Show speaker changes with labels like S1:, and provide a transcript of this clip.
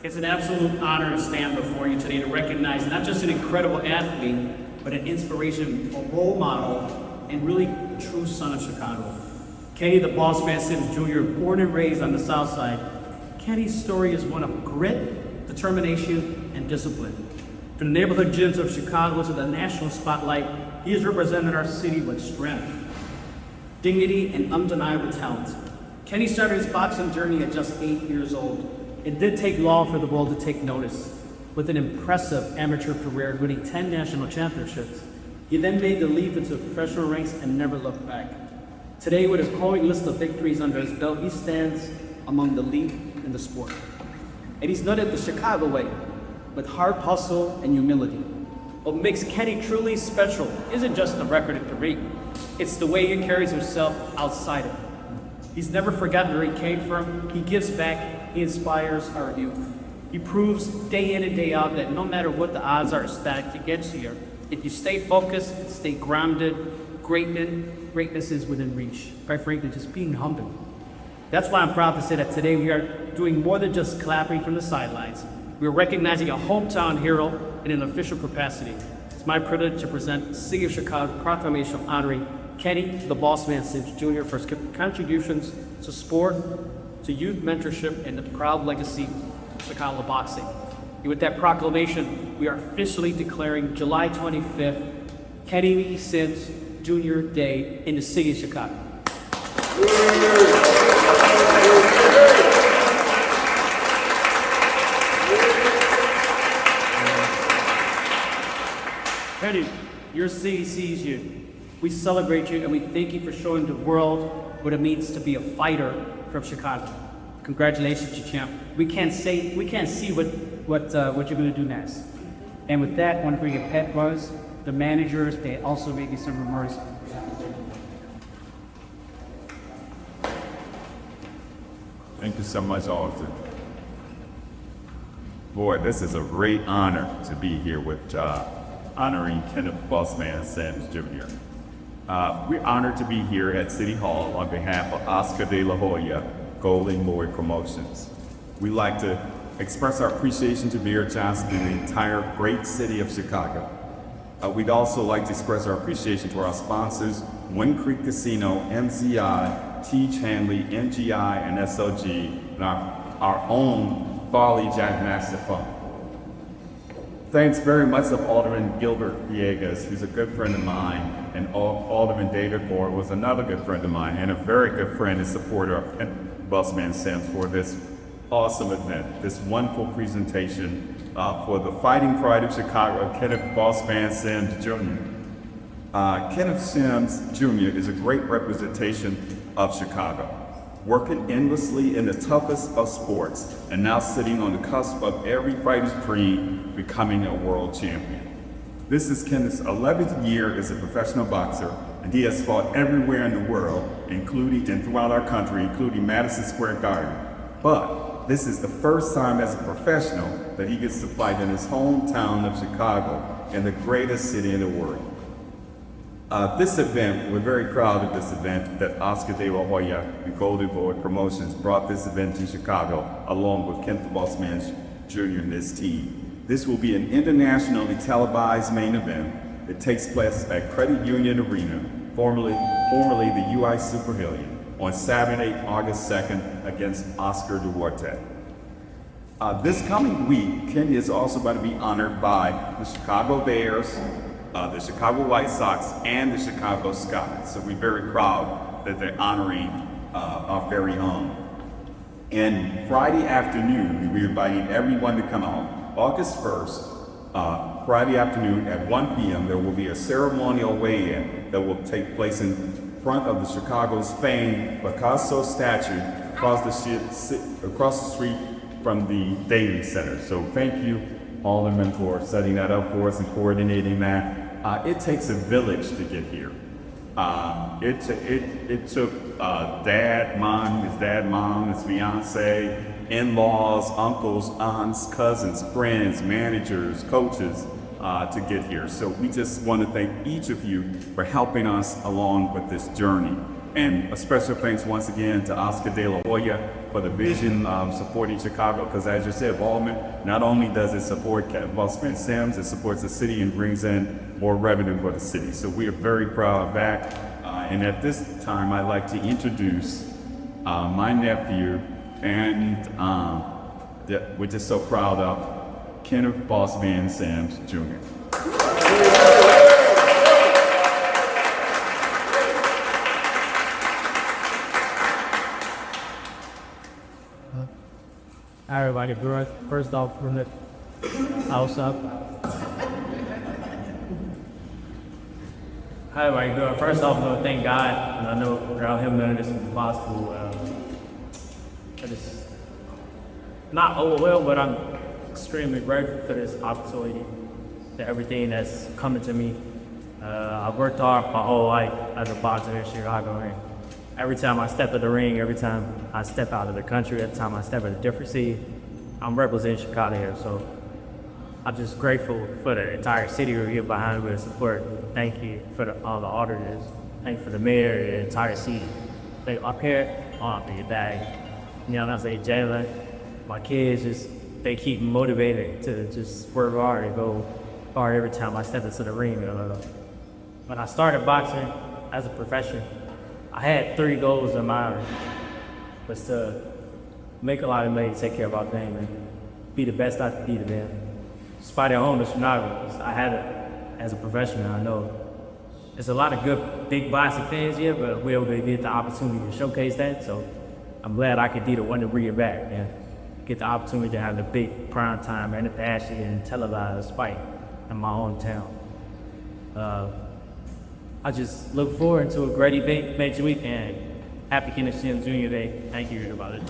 S1: It's an absolute honor to stand before you today to recognize not just an incredible athlete, but an inspiration, a role model, and really true son of Chicago. Kenny the Boss Man Sims Jr., born and raised on the South Side, Kenny's story is one of grit, determination, and discipline. From the neighborhood gyms of Chicago to the national spotlight, he has represented our city with strength, dignity, and undeniable talent. Kenny started his boxing journey at just 8 years old. It did take long for the world to take notice. With an impressive amateur career, winning 10 national championships, he then made the leap into professional ranks and never looked back. Today, with his growing list of victories under his belt, he stands among the elite in the sport. And he's done it the Chicago way, with hard hustle and humility. What makes Kenny truly special isn't just the record at the ring, it's the way he carries himself outside of it. He's never forgotten where he came from, he gives back, he inspires our youth. He proves day in and day out that no matter what the odds are stacked to get here, if you stay focused, stay grounded, greatness is within reach. Quite frankly, just being humble. That's why I'm proud to say that today we are doing more than just clapping from the sidelines. We're recognizing a hometown hero in an official capacity. It's my privilege to present the City of Chicago proclamation honoring Kenny the Boss Man Sims Jr. for his contributions to sport, to youth mentorship, and the proud legacy of Chicago boxing. And with that proclamation, we are officially declaring July 25th, Kenny Sims Jr. Day in the City of Chicago. Kenny, your city sees you. We celebrate you and we thank you for showing the world what it means to be a fighter from Chicago. Congratulations, you champ. We can't see what you're going to do next. And with that, I want to bring in Pat Buzz, the managers. They also may be some remarks.
S2: Thank you so much, Alderman. Boy, this is a great honor to be here with honoring Kenneth Bossman Sims Jr. We're honored to be here at City Hall on behalf of Oscar de la Hoya Golden Boy Promotions. We'd like to express our appreciation to Mayor Johnson and the entire great city of Chicago. We'd also like to express our appreciation to our sponsors, Wind Creek Casino, MCI, Teach Hanley, MGI, and SLG, and our own Farley Jack Master Fund. Thanks very much to Alderman Gilbert Villegas, who's a good friend of mine, and Alderman David Ford was another good friend of mine, and a very good friend and supporter of Bossman Sims for this awesome event, this wonderful presentation for the fighting pride of Chicago, Kenneth Bossman Sims Jr. Kenneth Sims Jr. is a great representation of Chicago, working endlessly in the toughest of sports, and now sitting on the cusp of every fighter's dream, becoming a world champion. This is Kenneth's 11th year as a professional boxer, and he has fought everywhere in the world, including and throughout our country, including Madison Square Garden. But this is the first time as a professional that he gets to fight in his hometown of Chicago, in the greatest city in the world. This event, we're very proud of this event that Oscar de la Hoya and Golden Boy Promotions brought this event to Chicago along with Kenneth Bossman Jr. and his team. This will be an internationally televised main event. It takes place at Credit Union Arena, formerly the UI Super Hillion, on Saturday, August 2nd against Oscar Duarte. This coming week, Kenny is also going to be honored by the Chicago Bears, the Chicago White Sox, and the Chicago Sky. So we're very proud that they're honoring our very own. And Friday afternoon, we're inviting everyone to come out. August 1st, Friday afternoon at 1 p.m., there will be a ceremonial weigh-in that will take place in front of the Chicago's famed Picasso statue across the street from the Daly Center. So thank you, Alderman, for setting that up for us and coordinating that. It takes a village to get here. It took dad, mom, his fiance, in-laws, uncles, aunts, cousins, friends, managers, coaches to get here. So we just want to thank each of you for helping us along with this journey. And a special thanks once again to Oscar De La Hoya for the vision supporting Chicago, because as you said, Baldwin, not only does it support Bossman Sims, it supports the city and brings in more revenue for the city. So we are very proud of that. And at this time, I'd like to introduce my nephew, and that we're just so proud of, Kenneth Bossman Sims Jr.
S3: Hi everybody, first off from the house up. Hi everybody, first off, I want to thank God, and I know without Him none of this would be possible. I just not overwhelmed, but I'm extremely grateful for this opportunity, to everything that's coming to me. I've worked hard my whole life as a boxer in Chicago, and every time I step in the ring, every time I step out of the country, every time I step in a different city, I'm representing Chicago here. So I'm just grateful for the entire city who are here behind me with support. Thank you for all the auditors. Thank you for the mayor, the entire city. They up here, on up to your bag. You know what I'm saying? Jalen, my kids, they keep me motivated to just work hard and go hard every time I step into the ring. When I started boxing as a profession, I had 3 goals in mind, was to make a lot of money, take care of our family, and be the best I could be to them. Despite their own scenarios, I had it as a professional. I know there's a lot of good big boxing fans here, but we're able to get the opportunity to showcase that. So I'm glad I could be the one to bring it back and get the opportunity to have the big prime time and the passion and televised fight in my own town. I just look forward to a great event next week, and happy Kenneth Sims Jr. Day. Thank you, everybody.